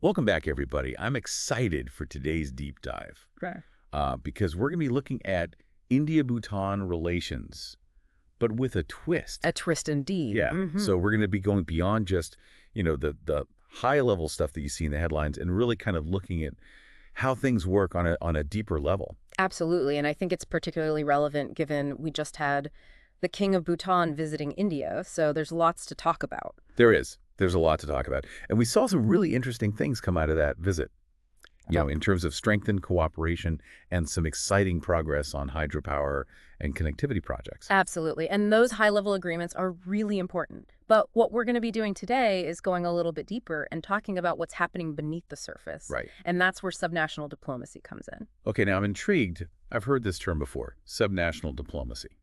Welcome back, everybody. I'm excited for today's deep dive Okay. because we're going to be looking at India-Bhutan relations, but with a twist. A twist indeed. Yeah. So we're going to be going beyond just, the high-level stuff that you see in the headlines and really kind of looking at how things work on a deeper level. Absolutely. And I think it's particularly relevant given we just had the King of Bhutan visiting India. So there's lots to talk about. There is. There's a lot to talk about. And we saw some really interesting things come out of that visit, in terms of strengthened cooperation and some exciting progress on hydropower and connectivity projects. Absolutely. And those high-level agreements are really important. But what we're going to be doing today is going a little bit deeper and talking about what's happening beneath the surface. Right. And that's where subnational diplomacy comes in. Okay, now I'm intrigued. I've heard this term before, subnational diplomacy.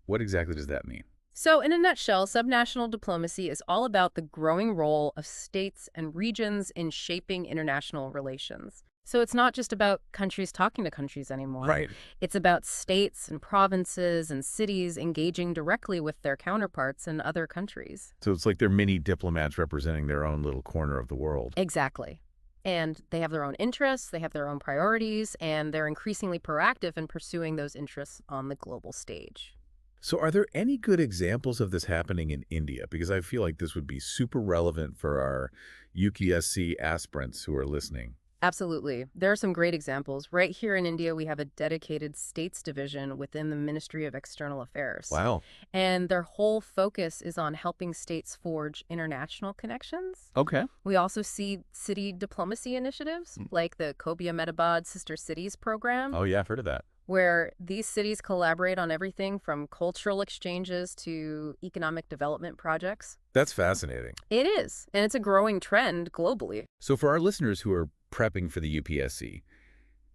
What exactly does that mean? So in a nutshell, subnational diplomacy is all about the growing role of states and regions in shaping international relations. So it's not just about countries talking to countries anymore. Right. It's about states and provinces and cities engaging directly with their counterparts in other countries. So it's like they're mini diplomats representing their own little corner of the world. Exactly. And they have their own interests, they have their own priorities, and they're increasingly proactive in pursuing those interests on the global stage. So are there any good examples of this happening in India? Because I feel like this would be super relevant for our UPSC aspirants who are listening. Absolutely. There are some great examples. Right here in India, we have a dedicated states division within the Ministry of External Affairs. Wow. And their whole focus is on helping states forge international connections. Okay. We also see city diplomacy initiatives like the Kobe Ahmedabad Sister Cities program, Oh, yeah, I've heard of that. where these cities collaborate on everything from cultural exchanges to economic development projects. That's fascinating. It is, and it's a growing trend globally. So for our listeners who are prepping for the UPSC,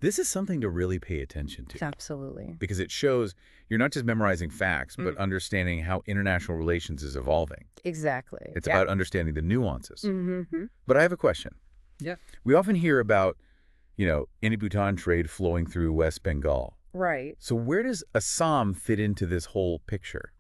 this is something to really pay attention to. Absolutely. Because it shows you're not just memorizing facts, but understanding how international relations is evolving. Exactly. It's about understanding the nuances. Mm-hmm. But I have a question. Yeah. We often hear about, India-Bhutan trade flowing through West Bengal. Right. So where does Assam fit into this whole picture?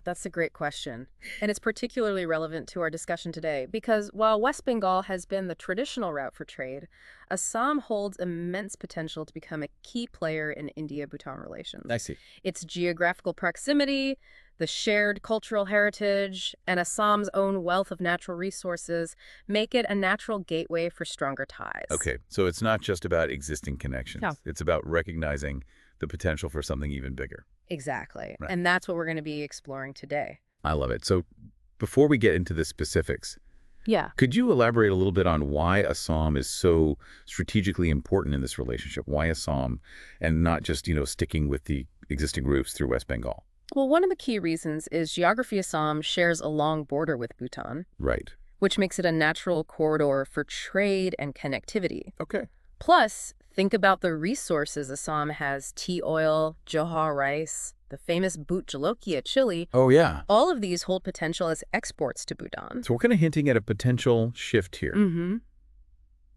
That's a great question. And it's particularly relevant to our discussion today because while West Bengal has been the traditional route for trade, Assam holds immense potential to become a key player in India-Bhutan relations. I see. Its geographical proximity, the shared cultural heritage, and Assam's own wealth of natural resources make it a natural gateway for stronger ties. Okay, so it's not just about existing connections. No. It's about recognizing the potential for something even bigger. Exactly. Right. And that's what we're going to be exploring today. I love it. So before we get into the specifics, Yeah. could you elaborate a little bit on why Assam is so strategically important in this relationship? Why Assam and not just, sticking with the existing routes through West Bengal? Well, one of the key reasons is geography. Assam shares a long border with Bhutan, Right. which makes it a natural corridor for trade and connectivity. Okay. Plus, think about the resources. Assam has tea oil, johar rice, the famous Bhut Jolokia chili. Oh, yeah. All of these hold potential as exports to Bhutan. So we're kind of hinting at a potential shift here. Mm-hmm.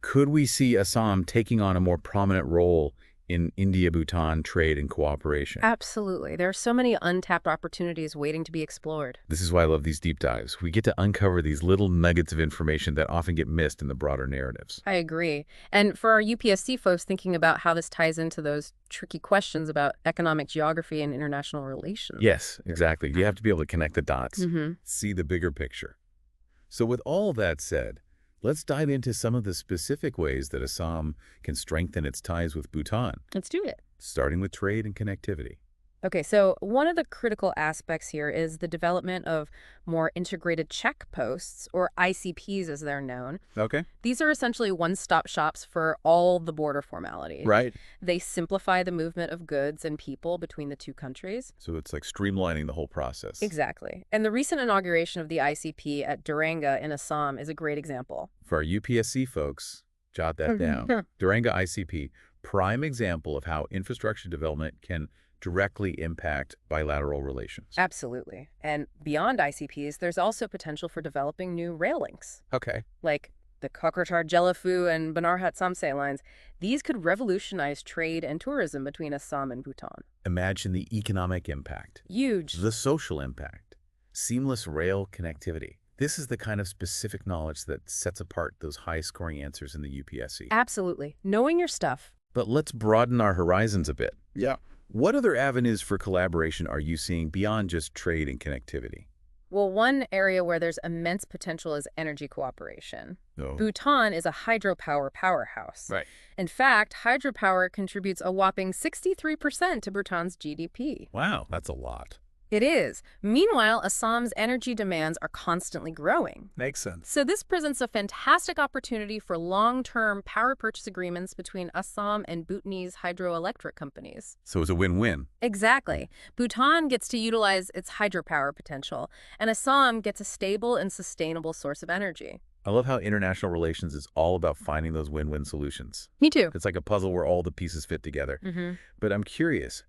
Could we see Assam taking on a more prominent role in India-Bhutan trade and cooperation? Absolutely. There are so many untapped opportunities waiting to be explored. This is why I love these deep dives. We get to uncover these little nuggets of information that often get missed in the broader narratives. I agree. And for our UPSC folks thinking about how this ties into those tricky questions about economic geography and international relations. Yes, exactly. You have to be able to connect the dots, Mm-hmm. see the bigger picture. So with all that said, let's dive into some of the specific ways that Assam can strengthen its ties with Bhutan, Let's do it. starting with trade and connectivity. Okay, so one of the critical aspects here is the development of more integrated check posts, or ICPs as they're known. Okay. These are essentially one-stop shops for all the border formalities. Right. They simplify the movement of goods and people between the two countries. So it's like streamlining the whole process. Exactly. And the recent inauguration of the ICP at Duranga in Assam is a great example. For our UPSC folks, jot that down. Duranga ICP, prime example of how infrastructure development can directly impact bilateral relations. Absolutely. And beyond ICPs, there's also potential for developing new rail links, Okay. like the Kokartar-Jellaphu and Banarhat-Samse lines. These could revolutionize trade and tourism between Assam and Bhutan. Imagine the economic impact, Huge. the social impact, seamless rail connectivity. This is the kind of specific knowledge that sets apart those high-scoring answers in the UPSC. Absolutely. Knowing your stuff. But let's broaden our horizons a bit. Yeah. What other avenues for collaboration are you seeing beyond just trade and connectivity? Well, one area where there's immense potential is energy cooperation. Oh. Bhutan is a hydropower powerhouse. Right. In fact, hydropower contributes a whopping 63% to Bhutan's GDP. Wow, that's a lot. It is. Meanwhile, Assam's energy demands are constantly growing. Makes sense. So this presents a fantastic opportunity for long-term power purchase agreements between Assam and Bhutanese hydroelectric companies. So it's a win-win. Exactly. Bhutan gets to utilize its hydropower potential, and Assam gets a stable and sustainable source of energy. I love how international relations is all about finding those win-win solutions. Me too. It's like a puzzle where all the pieces fit together. But I'm curious,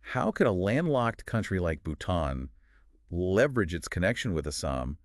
how could a landlocked country like Bhutan leverage its connection with Assam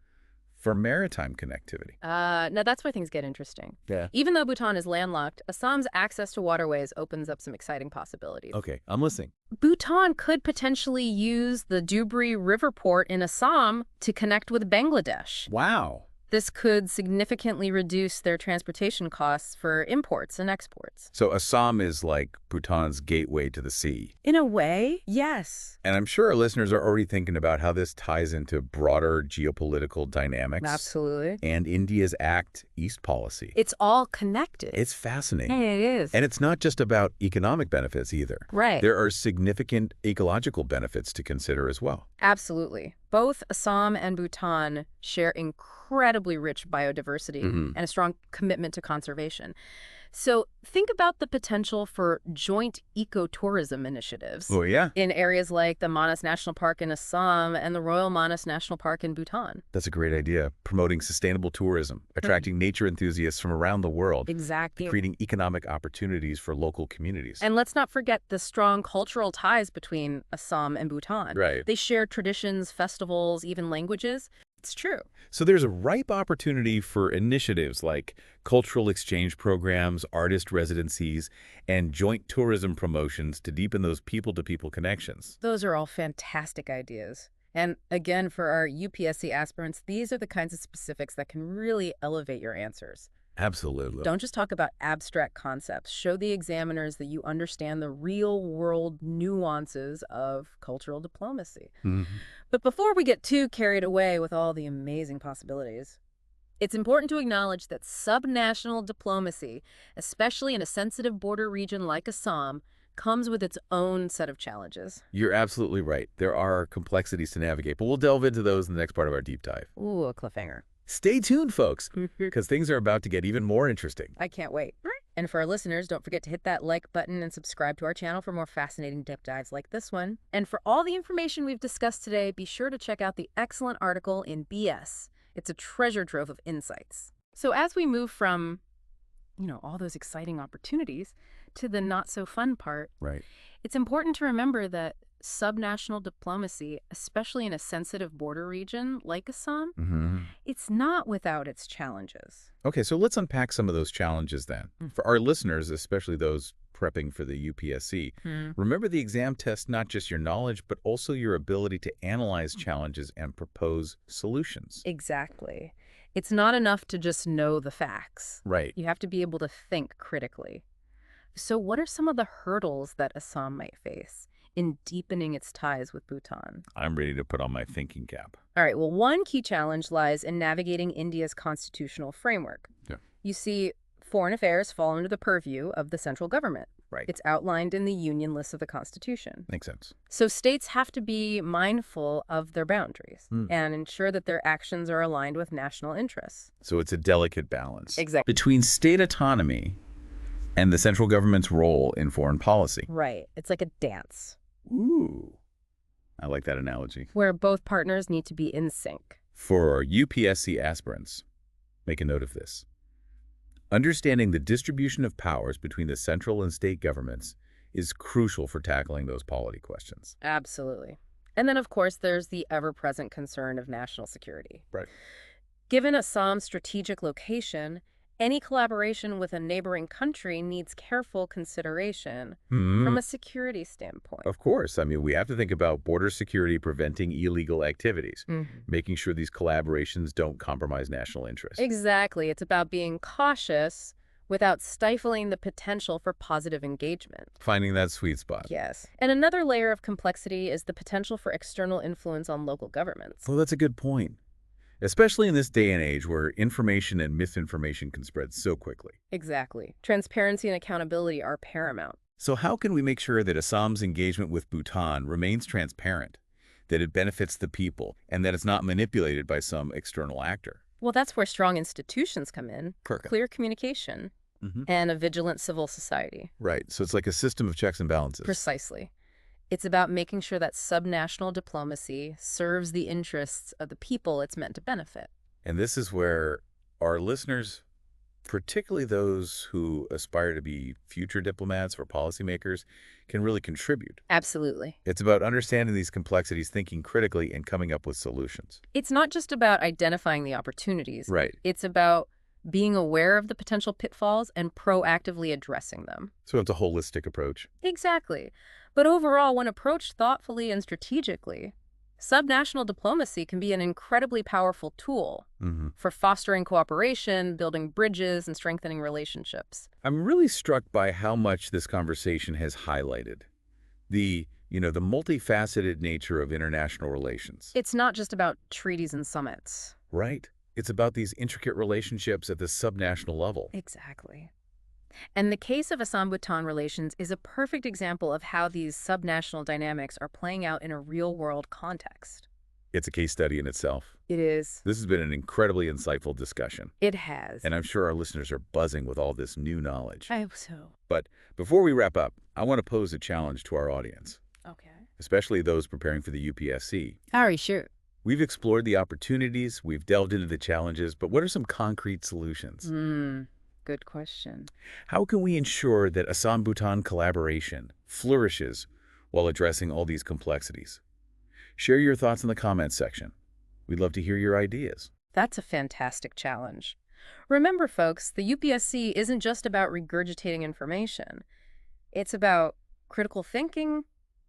for maritime connectivity? Now that's where things get interesting. Yeah. Even though Bhutan is landlocked, Assam's access to waterways opens up some exciting possibilities. Okay, I'm listening. Bhutan could potentially use the Dhubri River port in Assam to connect with Bangladesh. Wow. This could significantly reduce their transportation costs for imports and exports. So Assam is like Bhutan's gateway to the sea. In a way, yes. And I'm sure our listeners are already thinking about how this ties into broader geopolitical dynamics. Absolutely. And India's Act East policy. It's all connected. It's fascinating. It is. And it's not just about economic benefits either. Right. There are significant ecological benefits to consider as well. Absolutely. Both Assam and Bhutan share incredibly rich biodiversity and a strong commitment to conservation. So think about the potential for joint ecotourism initiatives Oh, yeah? in areas like the Manas National Park in Assam and the Royal Manas National Park in Bhutan. That's a great idea. Promoting sustainable tourism, attracting nature enthusiasts from around the world, Exactly. creating economic opportunities for local communities. And let's not forget the strong cultural ties between Assam and Bhutan. Right. They share traditions, festivals, even languages. It's true. So there's a ripe opportunity for initiatives like cultural exchange programs, artist residencies, and joint tourism promotions to deepen those people-to-people connections. Those are all fantastic ideas. And again, for our UPSC aspirants, these are the kinds of specifics that can really elevate your answers. Absolutely. Don't just talk about abstract concepts. Show the examiners that you understand the real-world nuances of cultural diplomacy. But before we get too carried away with all the amazing possibilities, it's important to acknowledge that subnational diplomacy, especially in a sensitive border region like Assam, comes with its own set of challenges. You're absolutely right. There are complexities to navigate, but we'll delve into those in the next part of our deep dive. Ooh, a cliffhanger. Stay tuned, folks, because things are about to get even more interesting. I can't wait. And for our listeners, don't forget to hit that like button and subscribe to our channel for more fascinating deep dives like this one. And for all the information we've discussed today, be sure to check out the excellent article in BS. It's a treasure trove of insights. So as we move from, all those exciting opportunities to the not-so-fun part, Right. it's important to remember that subnational diplomacy, especially in a sensitive border region like Assam, it's not without its challenges. Okay, so let's unpack some of those challenges then. For our listeners, especially those prepping for the UPSC, remember the exam tests not just your knowledge, but also your ability to analyze challenges and propose solutions. Exactly. It's not enough to just know the facts. Right. You have to be able to think critically. So what are some of the hurdles that Assam might face in deepening its ties with Bhutan? I'm ready to put on my thinking cap. All right, well, one key challenge lies in navigating India's constitutional framework. Yeah. You see, foreign affairs fall under the purview of the central government. Right. It's outlined in the Union list of the Constitution. Makes sense. So states have to be mindful of their boundaries and ensure that their actions are aligned with national interests. So it's a delicate balance. Exactly. Between state autonomy and the central government's role in foreign policy. Right. It's like a dance Ooh. I like that analogy. where both partners need to be in sync. For our UPSC aspirants, make a note of this. Understanding the distribution of powers between the central and state governments is crucial for tackling those polity questions. Absolutely. And then, of course, there's the ever-present concern of national security. Right. Given Assam's strategic location, Any collaboration with a neighboring country needs careful consideration Hmm. from a security standpoint. Of course. I mean, we have to think about border security preventing illegal activities, Mhm. making sure these collaborations don't compromise national interest. Exactly. It's about being cautious without stifling the potential for positive engagement. Finding that sweet spot. Yes. And another layer of complexity is the potential for external influence on local governments. Well, that's a good point. Especially in this day and age where information and misinformation can spread so quickly. Exactly. Transparency and accountability are paramount. So how can we make sure that Assam's engagement with Bhutan remains transparent, that it benefits the people, and that it's not manipulated by some external actor? Well, that's where strong institutions come in, Perfect. clear communication, Hmm. and a vigilant civil society. Right. So it's like a system of checks and balances. Precisely. It's about making sure that subnational diplomacy serves the interests of the people it's meant to benefit. And this is where our listeners, particularly those who aspire to be future diplomats or policymakers, can really contribute. Absolutely. It's about understanding these complexities, thinking critically, and coming up with solutions. It's not just about identifying the opportunities. Right. It's about being aware of the potential pitfalls and proactively addressing them. So it's a holistic approach. Exactly. But overall, when approached thoughtfully and strategically, subnational diplomacy can be an incredibly powerful tool Hmm. for fostering cooperation, building bridges, and strengthening relationships. I'm really struck by how much this conversation has highlighted the multifaceted nature of international relations. It's not just about treaties and summits. Right. It's about these intricate relationships at the subnational level. Exactly. And the case of Assam-Bhutan relations is a perfect example of how these subnational dynamics are playing out in a real-world context. It's a case study in itself. It is. This has been an incredibly insightful discussion, It has. and I'm sure our listeners are buzzing with all this new knowledge. I hope so. But before we wrap up, I want to pose a challenge to our audience, Okay. especially those preparing for the UPSC. All right, sure. We've explored the opportunities, we've delved into the challenges, but what are some concrete solutions? Good question. How can we ensure that Assam-Bhutan collaboration flourishes while addressing all these complexities? Share your thoughts in the comments section. We'd love to hear your ideas. That's a fantastic challenge. Remember, folks, the UPSC isn't just about regurgitating information. It's about critical thinking,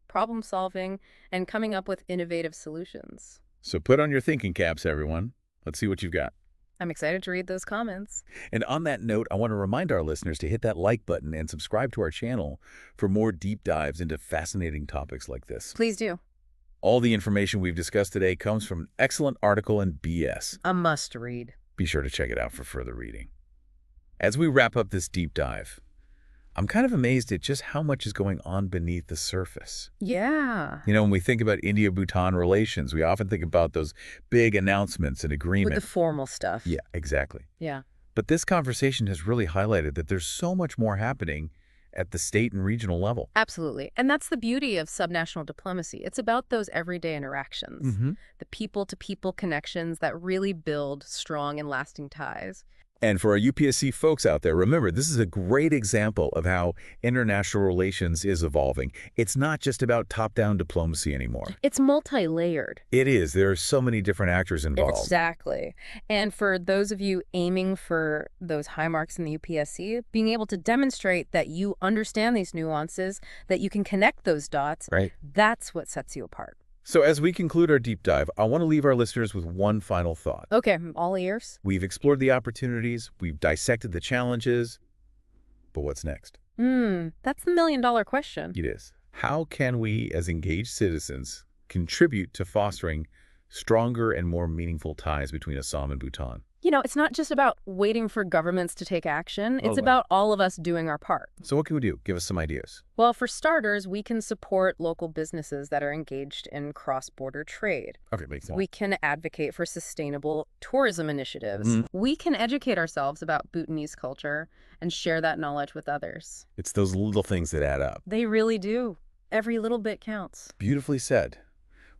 problem solving, and coming up with innovative solutions. So put on your thinking caps, everyone. Let's see what you've got. I'm excited to read those comments. And on that note, I want to remind our listeners to hit that like button and subscribe to our channel for more deep dives into fascinating topics like this. Please do. All the information we've discussed today comes from an excellent article in BS. A must read. Be sure to check it out for further reading. As we wrap up this deep dive, I'm kind of amazed at just how much is going on beneath the surface. Yeah. You know, when we think about India-Bhutan relations, we often think about those big announcements and With agreements. the formal stuff. Yeah, exactly. Yeah. But this conversation has really highlighted that there's so much more happening at the state and regional level. Absolutely. And that's the beauty of subnational diplomacy. It's about those everyday interactions, the people-to-people connections that really build strong and lasting ties. And for our UPSC folks out there, remember, this is a great example of how international relations is evolving. It's not just about top-down diplomacy anymore. It's multi-layered. It is. There are so many different actors involved. Exactly. And for those of you aiming for those high marks in the UPSC, being able to demonstrate that you understand these nuances, that you can connect those dots, Right. that's what sets you apart. So as we conclude our deep dive, I want to leave our listeners with one final thought. Okay, I'm all ears. We've explored the opportunities, we've dissected the challenges, but what's next? That's the million-dollar question. It is. How can we, as engaged citizens, contribute to fostering stronger and more meaningful ties between Assam and Bhutan? You know, it's not just about waiting for governments to take action. It's Totally. about all of us doing our part. So what can we do? Give us some ideas. Well, for starters, we can support local businesses that are engaged in cross-border trade. Okay, makes sense. We can advocate for sustainable tourism initiatives. We can educate ourselves about Bhutanese culture and share that knowledge with others. It's those little things that add up. They really do. Every little bit counts. Beautifully said.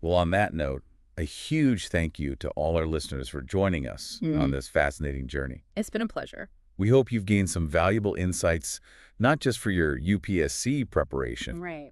Well, on that note, a huge thank you to all our listeners for joining us on this fascinating journey. It's been a pleasure. We hope you've gained some valuable insights, not just for your UPSC preparation, Right.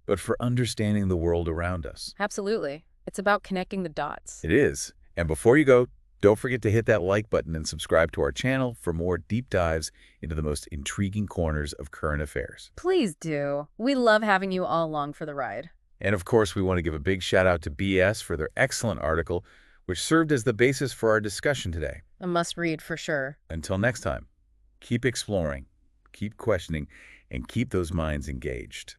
but for understanding the world around us. Absolutely. It's about connecting the dots. It is. And before you go, Don't forget to hit that like button and subscribe to our channel for more deep dives into the most intriguing corners of current affairs. Please do. We love having you all along for the ride. And of course, we want to give a big shout out to BS for their excellent article, which served as the basis for our discussion today. A must-read for sure. Until next time, keep exploring, keep questioning, and keep those minds engaged.